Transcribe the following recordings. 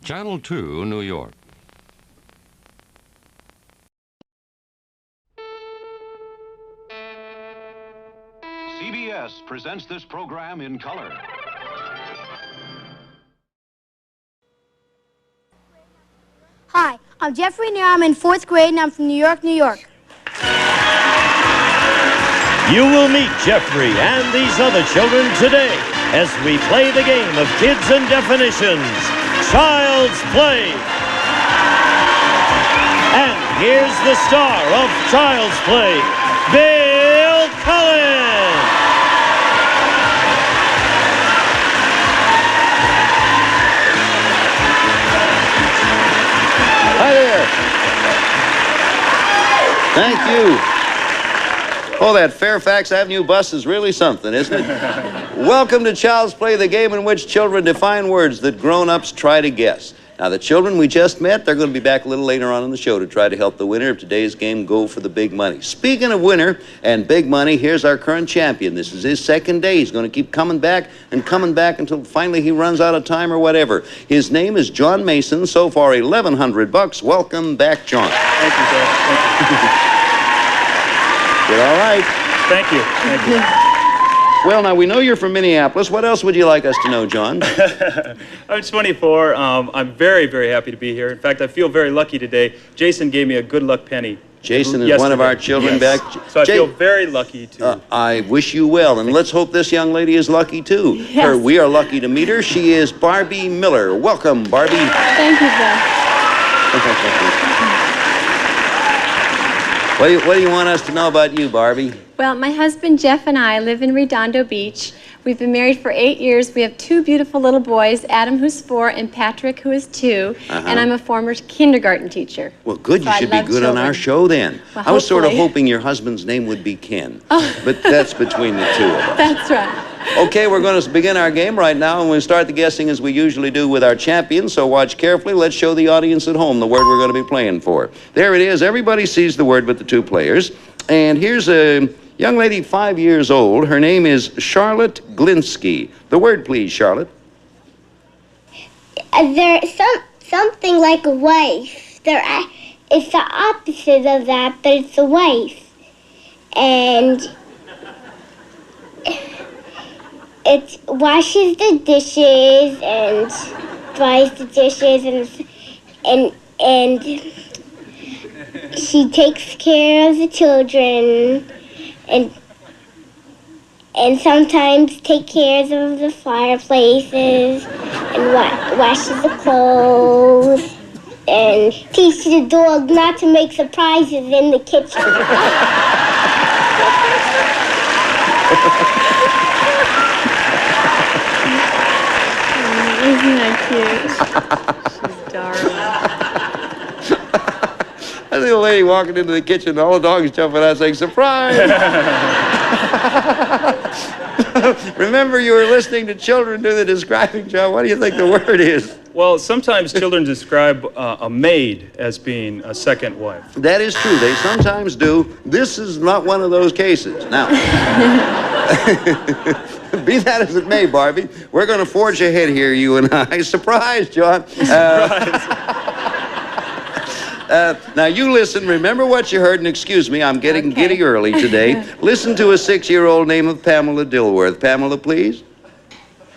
Channel 2, New York. CBS presents this program in color. Hi, I'm Jeffrey Neer. I'm in 4th grade and I'm from New York, New York. You will meet Jeffrey and these other children today as we play the game of Kids and Definitions, Child's Play. And here's the star of Child's Play, Bill Cullen. Hi there. Thank you. Oh, that Fairfax Avenue bus is really something, isn't it? Welcome to Child's Play, the game in which children define words that grown-ups try to guess. Now, the children we just met, they're going to be back a little later on in the show to try to help the winner of today's game go for the big money. Speaking of winner and big money, here's our current champion. This is his second day. He's going to keep coming back until finally he runs out of time or whatever. His name is John Mason. So far, $1,100. Welcome back, John. Thank you, Dad. Thank you. You're all right. Thank you. Thank you. Well, now, we know you're from Minneapolis. What else would you like us to know, John? I'm 24. I'm very, very happy to be here. In fact, I feel very lucky today. Jason gave me a good luck penny. Jason is yesterday. one of our children Yes. back. So I feel very lucky to... I wish you well, and let's hope this young lady is lucky, too. Yes. We are lucky to meet her. She is Barbie Miller. Welcome, Barbie. Thank you, Bill. What do you want us to know about you, Barbie? Well, my husband Jeff and I live in Redondo Beach. We've been married for 8 years. We have 2 beautiful little boys, Adam, who's 4, and Patrick, who is 2. And I'm a former kindergarten teacher. Well, good. You So I should be love good on our children. show then. Well, I was sort of hopefully. hoping your husband's name would be Ken. Oh. But that's between the two of us. That's right. Okay, we're going to begin our game right now, and we'll start the guessing as we usually do with our champion, so watch carefully. Let's show the audience at home the word we're going to be playing for. There it is. Everybody sees the word but the 2 players. And here's a young lady, 5 years old. Her name is Charlotte Glinsky. The word, please, Charlotte. There's something like a wife. It's the opposite of that, but it's a wife. And it washes the dishes and dries the dishes and she takes care of the children and sometimes take care of the fireplaces and washes the clothes and teaches the dog not to make surprises in the kitchen. Isn't that cute? She's darling. I see a lady walking into the kitchen, and all the dogs jumping out saying, "Surprise!" Remember, you were listening to children do the describing, John. What do you think the word is? Well, sometimes children describe a maid as being a second wife. That is true. They sometimes do. This is not one of those cases. Now, be that as it may, Barbie, we're going to forge ahead here, you and I. Surprise, John. Now, you listen. Remember what you heard, and excuse me, I'm getting giddy early today. Listen to a 6-year-old named of Pamela Dilworth. Pamela, please.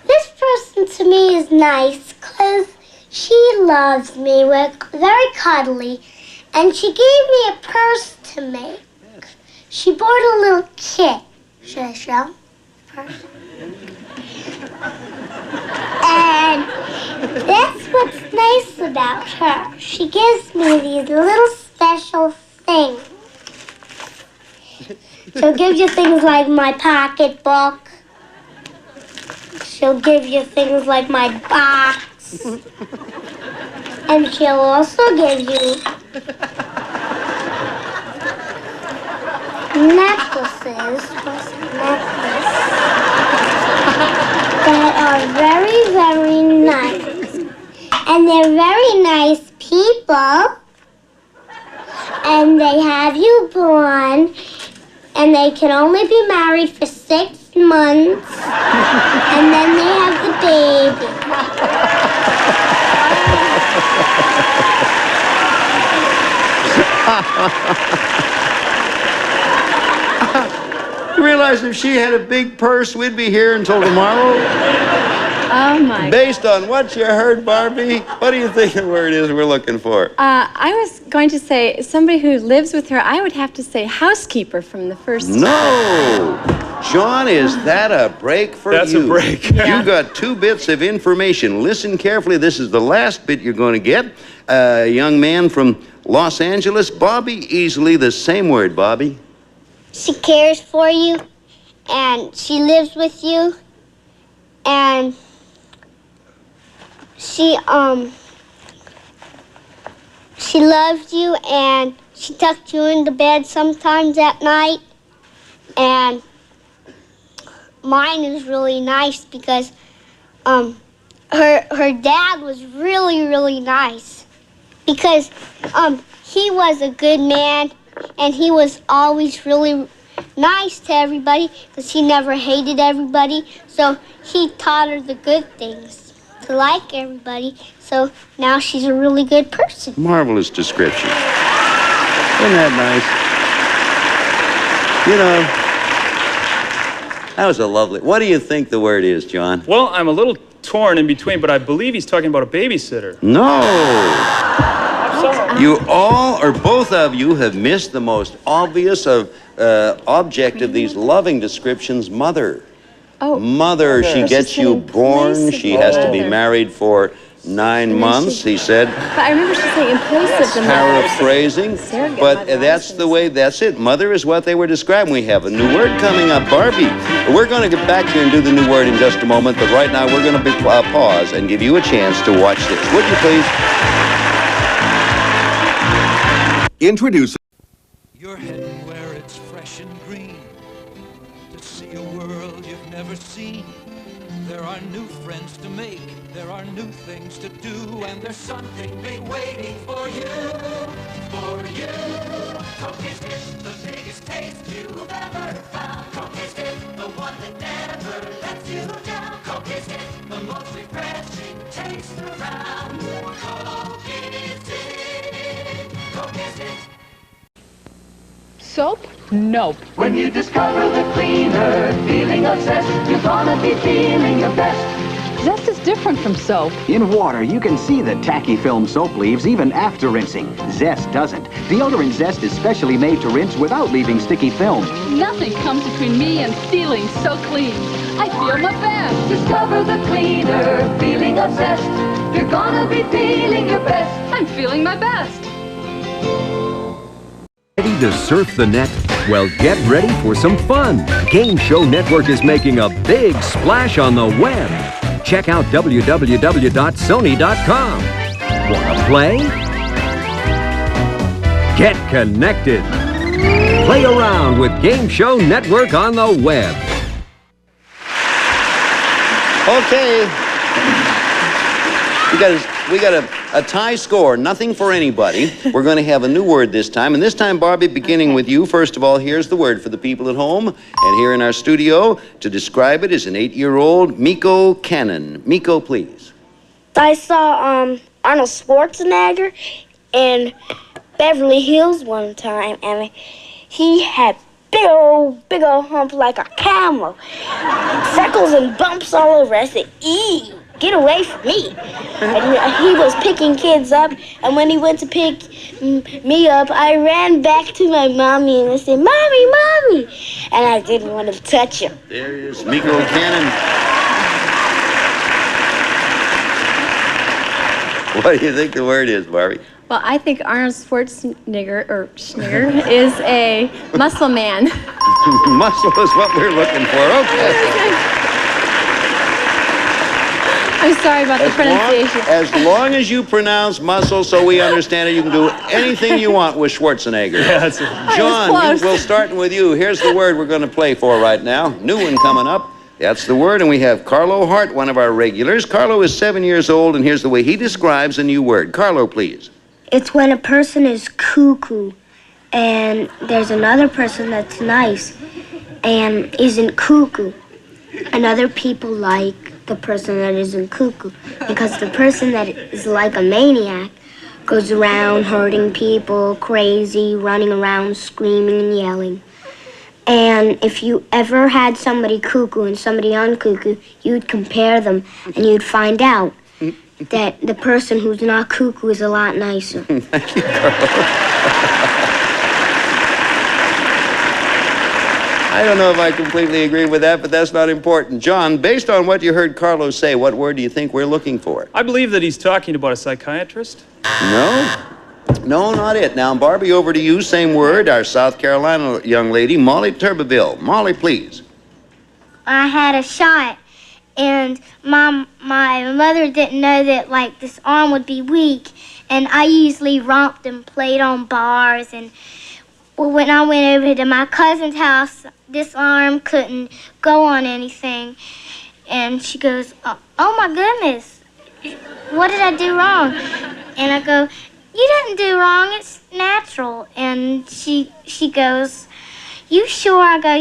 This person to me is nice because she loves me. We're very cuddly. And she gave me a purse to make. She bought a little kit. Should I show the purse? And that's what's nice about her. She gives me these little special things. She'll give you things like my pocketbook. She'll give you things like my box. And she'll also give you necklaces. That are very, very nice. And they're very nice people. And they have you born. And they can only be married for 6 months. And then they have the baby. You realize if she had a big purse, we'd be here until tomorrow? Oh, my. Based on what you heard, Barbie, what do you think the word is we're looking for? I was going to say somebody who lives with her. I would have to say housekeeper from the first. No! John, is that a break for That's you? a break. Yeah. You got 2 bits of information. Listen carefully. This is the last bit you're going to get. A young man from Los Angeles, Bobby, easily the same word, Bobby. She cares for you, and she lives with you, and she loves you, and she tucks you into bed sometimes at night, and mine is really nice because her dad was really, really nice because he was a good man, and he was always really nice to everybody because he never hated everybody. So he taught her the good things, to like everybody. So now she's a really good person. Marvelous description. Isn't that nice? You know, that was a lovely... What do you think the word is, John? Well, I'm a little torn in between, but I believe he's talking about a babysitter. No! You all, or both of you, have missed the most obvious object of these loving descriptions, mother. Oh. Mother, she So gets she's you in place born. of She the has to be mother. married for 9 months, he said. But I remember she saying in place of the mother. Paraphrasing, Surrogate but mother, that's I was the way, that's it. Mother is what they were describing. We have a new word coming up, Barbie. We're going to get back here and do the new word in just a moment, but right now we're going to pause and give you a chance to watch this. Would you please? Introducing. You're heading where it's fresh and green, to see a world you've never seen. There are new friends to make, there are new things to do, and there's something big waiting for you, for you. Cookie's is the biggest taste you've ever found. Cookie's is the one that never lets you down. Cookie's is the most refreshing taste around. Cookie's is, Cookie's is. Soap? Nope. When you discover the cleaner, feeling obsessed, you're gonna be feeling your best. Zest is different from soap. In water, you can see the tacky film soap leaves even after rinsing. Zest doesn't. Deodorant Zest is specially made to rinse without leaving sticky film. Nothing comes between me and feeling so clean. I feel my best. Discover the cleaner, feeling obsessed, you're gonna be feeling your best. I'm feeling my best. Ready to surf the net? Well, get ready for some fun. Game Show Network is making a big splash on the web. Check out www.sony.com. Wanna play? Get connected. Play around with Game Show Network on the web. Okay. We got a tie score, nothing for anybody. We're going to have a new word this time. And this time, Barbie, beginning with you. First of all, here's the word for the people at home. And here in our studio, to describe it, is an 8-year-old Miko Cannon. Miko, please. I saw Arnold Schwarzenegger in Beverly Hills one time, and he had big old hump like a camel. Freckles and bumps all over. I said, "Eee, get away from me." And he was picking kids up, and when he went to pick me up, I ran back to my mommy and I said, "Mommy, Mommy!" And I didn't want to touch him. There is Miko Cannon. What do you think the word is, Barbie? Well, I think Arnold Schwarzenegger, is a muscle man. Muscle is what we're looking for. Okay. I'm sorry about the pronunciation. As long as you pronounce muscle so we understand it, you can do anything you want with Schwarzenegger. Yeah, that's it. John, we'll start with you. Here's the word we're going to play for right now. New one coming up. That's the word, and we have Carlo Hart, one of our regulars. Carlo is 7 years old, and here's the way he describes a new word. Carlo, please. It's when a person is cuckoo, and there's another person that's nice and isn't cuckoo. And other people like the person that isn't cuckoo, because the person that is like a maniac goes around hurting people, crazy, running around, screaming and yelling. And if you ever had somebody cuckoo and somebody uncuckoo, you'd compare them and you'd find out that the person who's not cuckoo is a lot nicer. Thank you, Carlos. I don't know if I completely agree with that, but that's not important. John, based on what you heard Carlos say, what word do you think we're looking for? I believe that he's talking about a psychiatrist. No? No, not it. Now, Barbie, over to you. Same word. Our South Carolina young lady, Molly Turbeville. Molly, please. I had a shot, and my mother didn't know that, like, this arm would be weak, and I usually romped and played on bars, and when I went over to my cousin's house, this arm couldn't go on anything, and she goes, oh my goodness, what did I do wrong? And I go, you didn't do wrong, it's natural. And she goes, you sure? I go,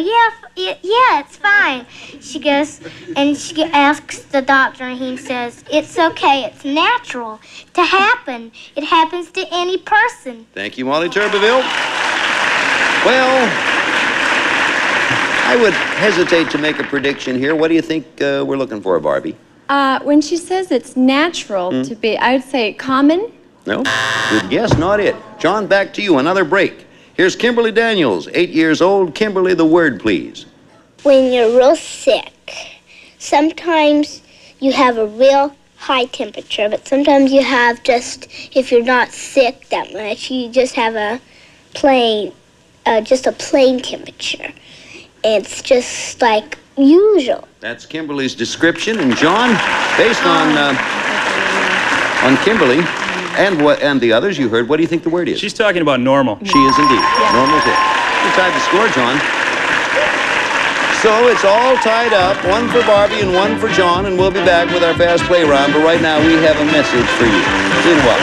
yeah, it's fine. She goes, and she asks the doctor, and he says, it's okay, it's natural to happen. It happens to any person. Thank you, Molly Turbeville. Well, I would hesitate to make a prediction here. What do you think we're looking for, Barbie? When she says it's natural to be, I would say common. No? Good guess, not it. John, back to you. Another break. Here's Kimberly Daniels, 8 years old. Kimberly, the word, please. When you're real sick, sometimes you have a real high temperature, but sometimes you have just, if you're not sick that much, you just have a plain temperature. It's just like usual. That's Kimberly's description. And John, based on Kimberly and the others you heard, what do you think the word is? She's talking about normal. She is indeed. Yeah. Normal's it. You tied the score, John. So it's all tied up, one for Barbie and one for John, and we'll be back with our fast play round. But right now we have a message for you. See you in a while.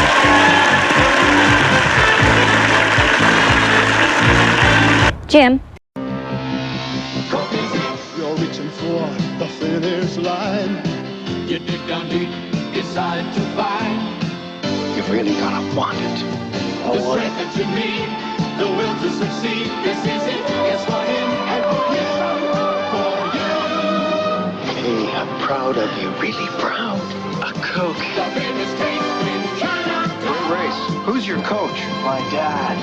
Jim. You're reaching for the finish line. You dig down deep, decide to find. You're really gonna want it. The strength that you need, the will to succeed. This is it. It's for him and for you. Hey, I'm proud of you. Really proud. A Coke. The biggest taste in China. Good race. Who's your coach? My dad.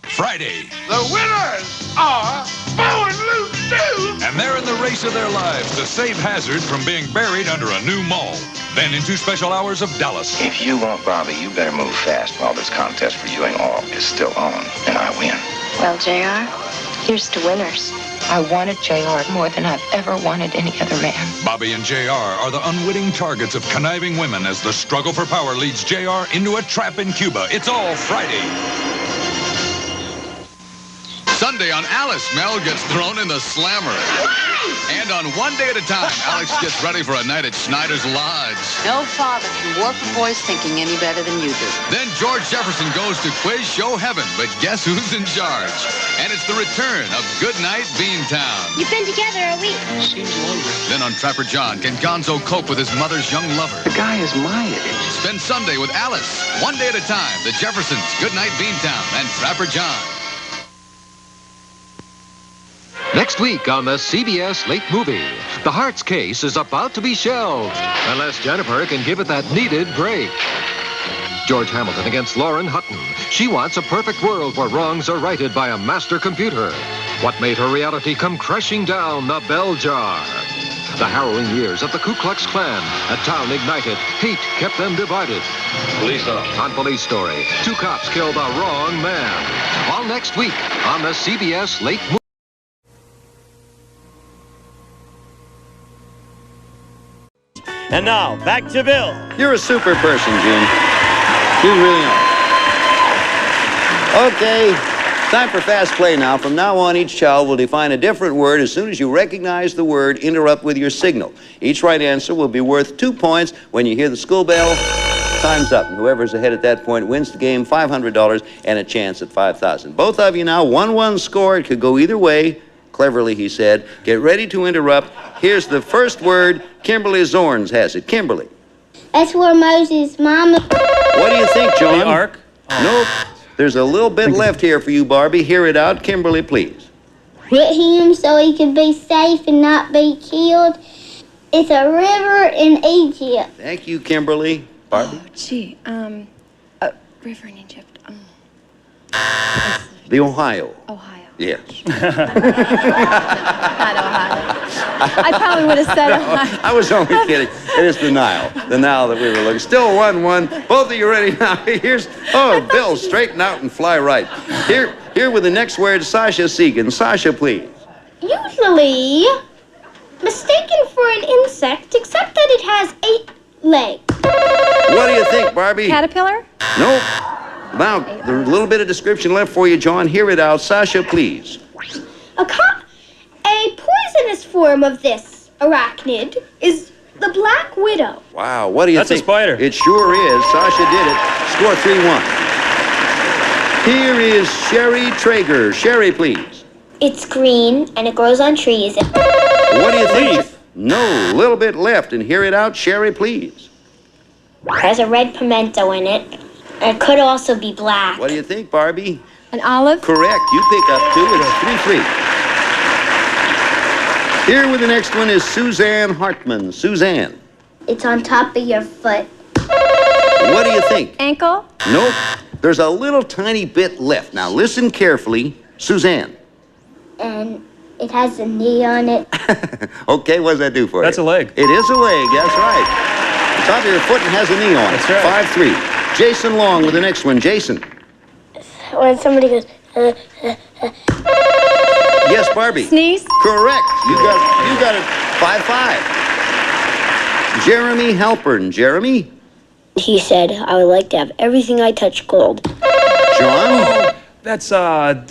Friday. The winners are Bo and Luke Shoes. And they're in the race of their lives to save Hazard from being buried under a new mall. Then into special hours of Dallas. If you want Bobby, you better move fast while this contest for you and all is still on, and I win. Well, JR, here's to winners. I wanted JR more than I've ever wanted any other man. Bobby and JR are the unwitting targets of conniving women as the struggle for power leads JR into a trap in Cuba. It's all Friday. Sunday on Alice, Mel gets thrown in the slammer. And on One Day at a Time, Alex gets ready for a night at Schneider's Lodge. No father can warp a boy's thinking any better than you do. Then George Jefferson goes to quiz show heaven, but guess who's in charge? And it's the return of Goodnight Beantown. You've been together a week. Seems longer. Then on Trapper John, can Gonzo cope with his mother's young lover? The guy is my age. Spend Sunday with Alice. One Day at a Time, the Jeffersons, Goodnight Beantown, and Trapper John. Next week on the CBS Late Movie, the Hearts case is about to be shelved, unless Jennifer can give it that needed break. George Hamilton against Lauren Hutton. She wants a perfect world where wrongs are righted by a master computer. What made her reality come crashing down the bell jar? The harrowing years of the Ku Klux Klan. A town ignited. Hate kept them divided. Police on Police Story. Two cops killed the wrong man. All next week on the CBS Late Movie. And now, back to Bill. You're a super person, Gene. You really are. Okay, time for fast play now. From now on, each child will define a different word. As soon as you recognize the word, interrupt with your signal. Each right answer will be worth 2 points. When you hear the school bell, time's up. And whoever's ahead at that point wins the game, $500 and a chance at $5,000. Both of you now, 1-1 score. It could go either way. Cleverly, he said. Get ready to interrupt. Here's the first word. Kimberly Zorns has it. Kimberly. That's where Moses' mama... What do you think, John? The Ark? Nope. There's a little bit left here for you, Barbie. Hear it out. Kimberly, please. With him so he could be safe and not be killed. It's a river in Egypt. Thank you, Kimberly. Barbie? Oh, gee, a river in Egypt. The Ohio. Ohio. Yes. Not Ohio. I probably would have said Ohio. I was only kidding. It is the Nile. The Nile that we were looking. Still 1-1. Both of you ready now? Here's, Bill, straighten out and fly right. Here with the next word, Sasha Segan. Sasha, please. Usually mistaken for an insect, except that it has 8 legs. What do you think, Barbie? Caterpillar? Nope. Now, there's a little bit of description left for you, John. Hear it out. Sasha, please. A poisonous form of this arachnid is the black widow. Wow, what do you think? That's a spider. It sure is. Sasha did it. Score 3-1. Here is Sherry Traeger. Sherry, please. It's green and it grows on trees. What do you think? No, a little bit left. And hear it out. Sherry, please. Has a red pimento in it. It could also be black. What do you think, Barbie? An olive? Correct. You pick up 2. It's 3-3. Here with the next one is Suzanne Hartman. Suzanne. It's on top of your foot. What do you think? Ankle? Nope. There's a little tiny bit left. Now listen carefully. Suzanne. And it has a knee on it. Okay, what does that do for you? That's a leg. It is a leg, that's right. The top of your foot and has a knee on it. That's right. 5-3. Jason Long with the next one. Jason. When somebody goes, Yes, Barbie. Sneeze? Correct. You got it. 5-5. Jeremy Halpern. Jeremy. he said, I would like to have everything I touch gold. John. That's, Time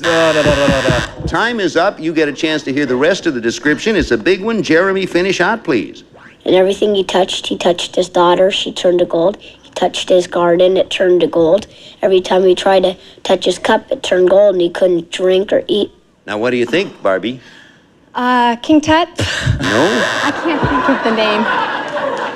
is up. You get a chance to hear the rest of the description. It's a big one. Jeremy, finish out, please. And everything he touched his daughter, she turned to gold. He touched his garden, it turned to gold. Every time he tried to touch his cup, it turned gold, and he couldn't drink or eat. Now, what do you think, Barbie? King Tut? No. I can't think of the name.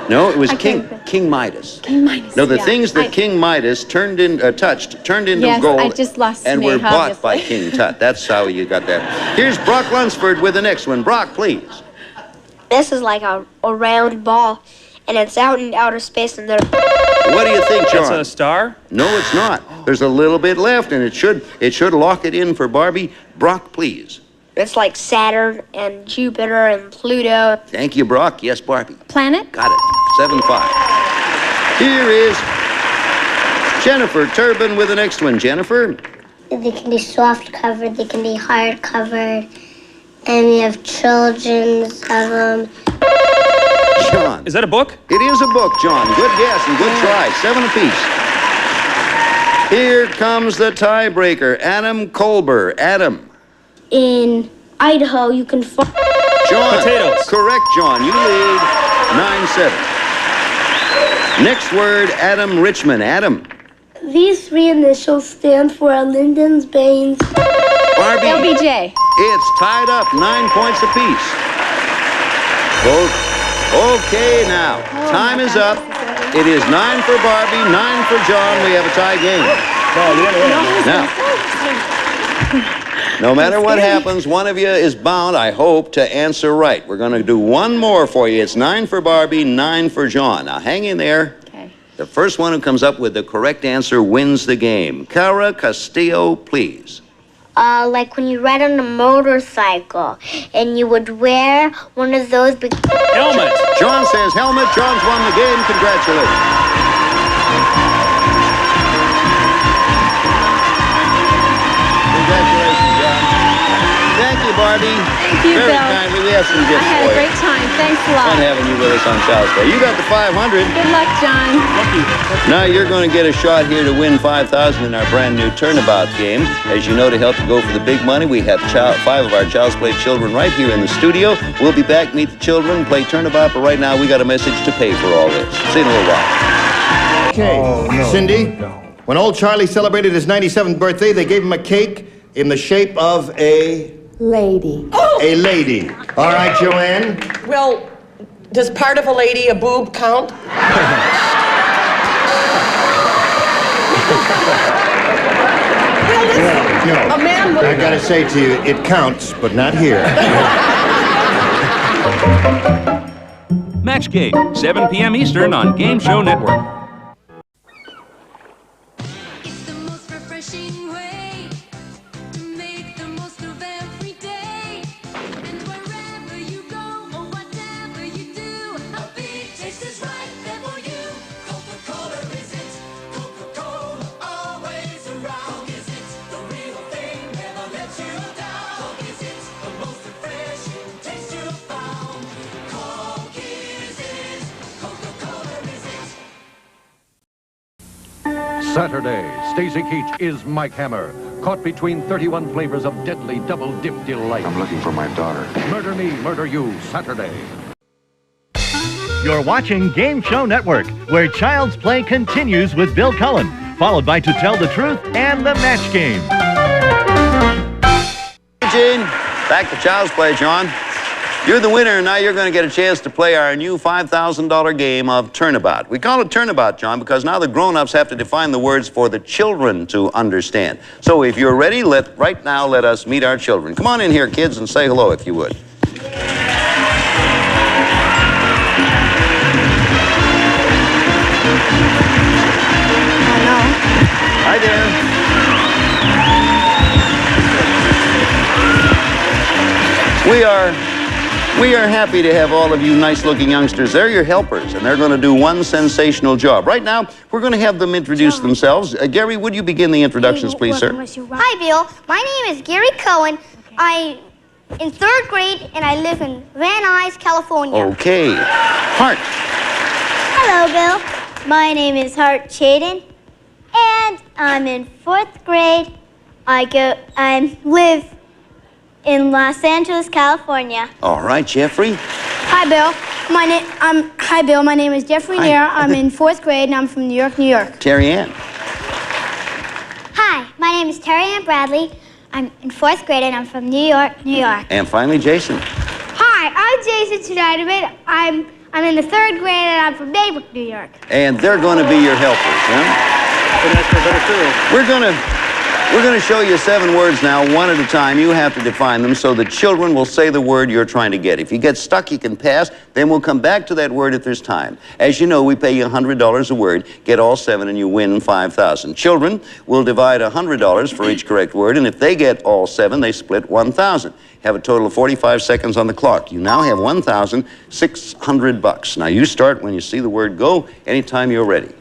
No, it was King Midas. King Midas. No, the things that King Midas turned into yes, gold I just lost and me, were bought obviously. by King Tut. That's how you got that. Here's Brock Lunsford with the next one. Brock, please. This is like a round ball, and it's out in outer space, and there... What do you think, John? That's a star? No, it's not. There's a little bit left, and it should lock it in for Barbie. Brock, please. It's like Saturn and Jupiter and Pluto. Thank you, Brock. Yes, Barbie. Planet? Got it. 7-5. Here is Jennifer Turbin with the next one. Jennifer? They can be soft covered, they can be hard covered, and we have children's of them. John. Is that a book? It is a book, John. Good guess and good try. 7 apiece. Here comes the tiebreaker. Adam Kolber. Adam. In Idaho, you can find... John. Potatoes. Correct, John. You lead 9-7. Next word, Adam Richman. Adam. These three initials stand for Lyndon's Baines. Barbie. LBJ. It's tied up, 9 points apiece. Both. Okay, now, time is up. It is 9 for Barbie, 9 for John. We have a tie game. Now, no matter what happens, one of you is bound, I hope, to answer right. We're going to do one more for you. It's 9 for Barbie, 9 for John. Now, hang in there. Okay. The first one who comes up with the correct answer wins the game. Cara Castillo, please. Like when you ride on a motorcycle, and you would wear one of those big... Helmet. John says helmet. John's won the game. Congratulations. Congratulations, John. Thank you, Barbie. Thank you, Very Bill. kindly. We have some gifts I had for a you. great time. Thanks a lot. Fun having you with us on Child's Play. You got the 500. Good luck, John. Now you're going to get a shot here to win $5,000 in our brand new Turnabout game. As you know, to help you go for the big money, we have 5 of our Child's Play children right here in the studio. We'll be back, meet the children, play Turnabout, but right now we got a message to pay for all this. See you in a little while. Okay, Cindy, when old Charlie celebrated his 97th birthday, they gave him a cake in the shape of a... Lady. A lady. All right, Joanne? Well, does part of a lady, a boob, count? No, A man with... I gotta say to you, it counts, but not here. Match Game, 7 p.m. Eastern on Game Show Network. It's the most refreshing way to make the most of every day. And wherever you go or whatever you do, a big taste is right there for you. Coca-Cola is it. Coca-Cola always around. Is it the real thing, never lets you down? Coke is it, the most refreshing taste you've found. Coke is it. Coca-Cola is it. Saturday, Stacy Keach is Mike Hammer, caught between 31 flavors of deadly double-dip delight. I'm looking for my daughter. Murder Me, Murder You, Saturday. You're watching Game Show Network, where Child's Play continues with Bill Cullen, followed by To Tell the Truth and The Match Game. Hey, Gene. Back to Child's Play, John. You're the winner, and now you're going to get a chance to play our new $5,000 game of Turnabout. We call it Turnabout, John, because now the grown-ups have to define the words for the children to understand. So if you're ready, right now let us meet our children. Come on in here, kids, and say hello if you would. Hello. Hi there. We are happy to have all of you nice-looking youngsters. They're your helpers, and they're going to do one sensational job. Right now, we're going to have them introduce themselves. Gary, would you begin the introductions, please, sir? Hi, Bill. My name is Gary Cohen. I'm in 3rd grade, and I live in Van Nuys, California. Okay. Hart. Hello, Bill. My name is Hart Chaden, and I'm in 4th grade. I live in Los Angeles, California. All right, Jeffrey. Hi, Bill. My name is Jeffrey Nair. I'm in 4th grade, and I'm from New York, New York. Terry Ann. Hi, my name is Terry Ann Bradley. I'm in 4th grade, and I'm from New York, New York. And finally, Jason. Hi, I'm Jason Schneiderman. I'm in the 3rd grade, and I'm from Baybrook, New York. And they're going to be your helpers, huh? We're going to show you 7 words now, one at a time. You have to define them, so the children will say the word you're trying to get. If you get stuck, you can pass. Then we'll come back to that word if there's time. As you know, we pay you $100 a word. Get all 7 and you win $5,000. Children will divide $100 for each correct word, and if they get all 7, they split $1,000. Have a total of 45 seconds on the clock. You now have $1,600. Now you start when you see the word go, anytime you're ready.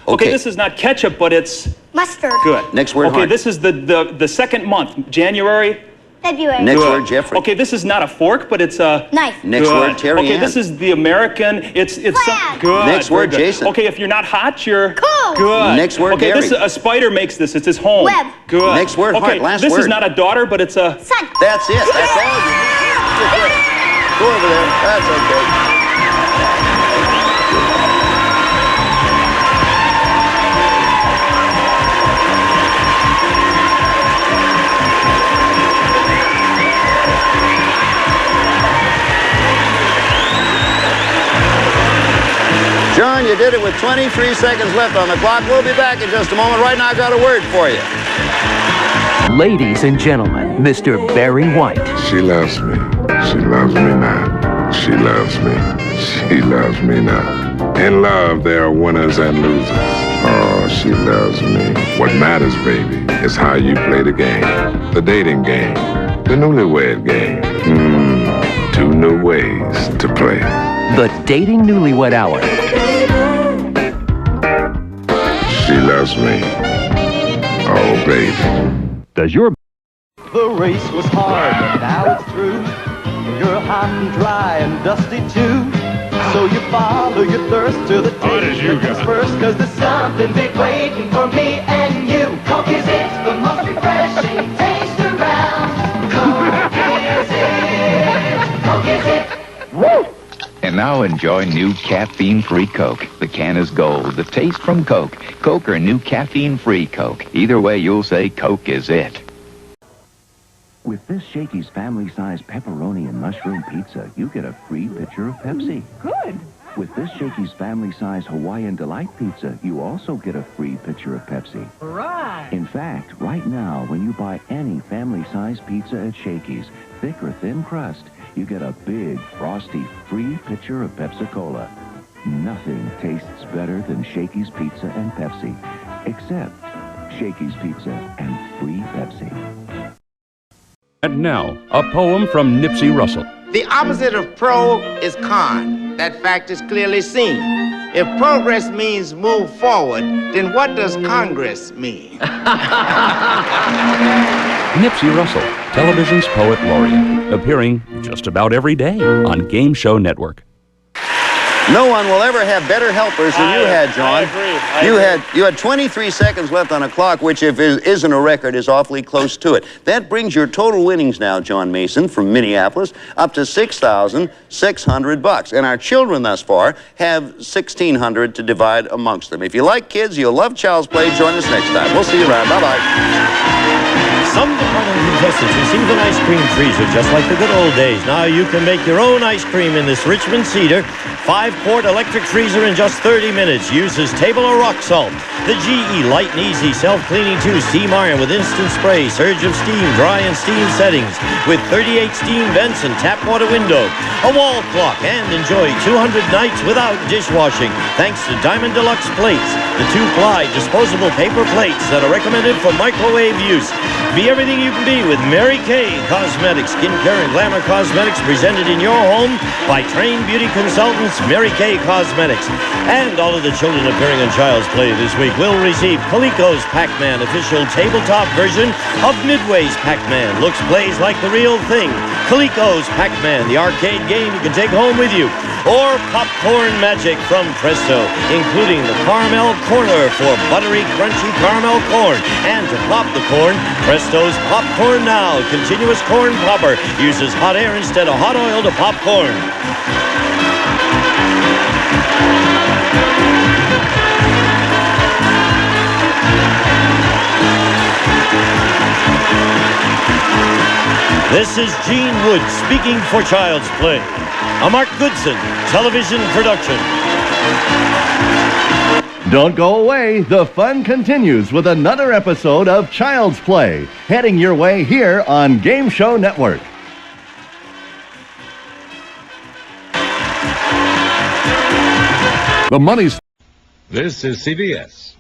Okay, this is not ketchup, but it's... Mustard. Good. Next word, Okay, Hart. this is the 2nd month, January. February. Next word, Jeffrey. Okay, this is not a fork, but it's a... Knife. Next word, Terry Okay, Ann. this is the American, it's Flag. good. Next word, very good. Jason. Okay, if you're not hot, you're... Cold. Good. Next word, Okay, Gary. this a spider makes this, it's his home. Web. Good. Next word, okay, Hart, last this word. is not a daughter, but it's a... Son. That's it. That's all you need. Go over there. That's okay. John, you did it with 23 seconds left on the clock. We'll be back in just a moment. Right now, I've got a word for you. Ladies and gentlemen, Mr. Barry White. She loves me. She loves me now. She loves me. She loves me now. In love, there are winners and losers. Oh, she loves me. What matters, baby, is how you play the game. The dating game. The newlywed game. 2 new ways to play. The Dating Newlywed Hour. She loves me. Oh, baby. Does your... The race was hard, but now it's through. You're hot and dry and dusty too. So you follow your thirst to the taste that comes first, 'cause there's something big waiting for me and you. Coke is it, the most refreshing taste around. Coke is it, Coke is it. Woo! And now enjoy new caffeine-free Coke. The can is gold. The taste from Coke. Coke or new caffeine-free Coke. Either way, you'll say Coke is it. With this Shakey's family-size pepperoni and mushroom pizza, you get a free pitcher of Pepsi. Good. With this Shakey's family-size Hawaiian Delight pizza, you also get a free pitcher of Pepsi. Right. In fact, right now, when you buy any family-size pizza at Shakey's, thick or thin crust, you get a big, frosty, free pitcher of Pepsi-Cola. Nothing tastes better than Shakey's Pizza and Pepsi, except Shakey's Pizza and free Pepsi. And now, a poem from Nipsey Russell. The opposite of pro is con. That fact is clearly seen. If progress means move forward, then what does Congress mean? Nipsey Russell, television's poet laureate, appearing just about every day on Game Show Network. No one will ever have better helpers than you had, John. I agree. You had 23 seconds left on a clock, which, if it isn't a record, is awfully close to it. That brings your total winnings now, John Mason, from Minneapolis, up to $6,600. And our children thus far have $1,600 to divide amongst them. If you like kids, you'll love Child's Play. Join us next time. We'll see you around. Bye-bye. Some department contestants receive an ice cream freezer just like the good old days. Now you can make your own ice cream in this Richmond Cedar 5-quart electric freezer in just 30 minutes. Uses table or rock salt. The GE Light and Easy Self-Cleaning 2 Steam Iron with instant spray, surge of steam, dry and steam settings with 38 steam vents and tap water window. A wall clock, and enjoy 200 nights without dishwashing thanks to Diamond Deluxe plates. The 2-ply disposable paper plates that are recommended for microwave use. Be everything you can be with Mary Kay Cosmetics. Skincare and glamour cosmetics presented in your home by trained beauty consultants Mary Kay Cosmetics. And all of the children appearing in Child's Play this week will receive Coleco's Pac-Man official tabletop version of Midway's Pac-Man. Looks, plays like the real thing. Coleco's Pac-Man, the arcade game you can take home with you. Or Popcorn Magic from Presto, including the caramel corner for buttery, crunchy caramel corn. And to pop the corn, Presto's Popcorn Now. Continuous corn popper uses hot air instead of hot oil to pop corn. This is Gene Wood speaking for Child's Play, a Mark Goodson television production. Don't go away. The fun continues with another episode of Child's Play, heading your way here on Game Show Network. The money's... This is CBS.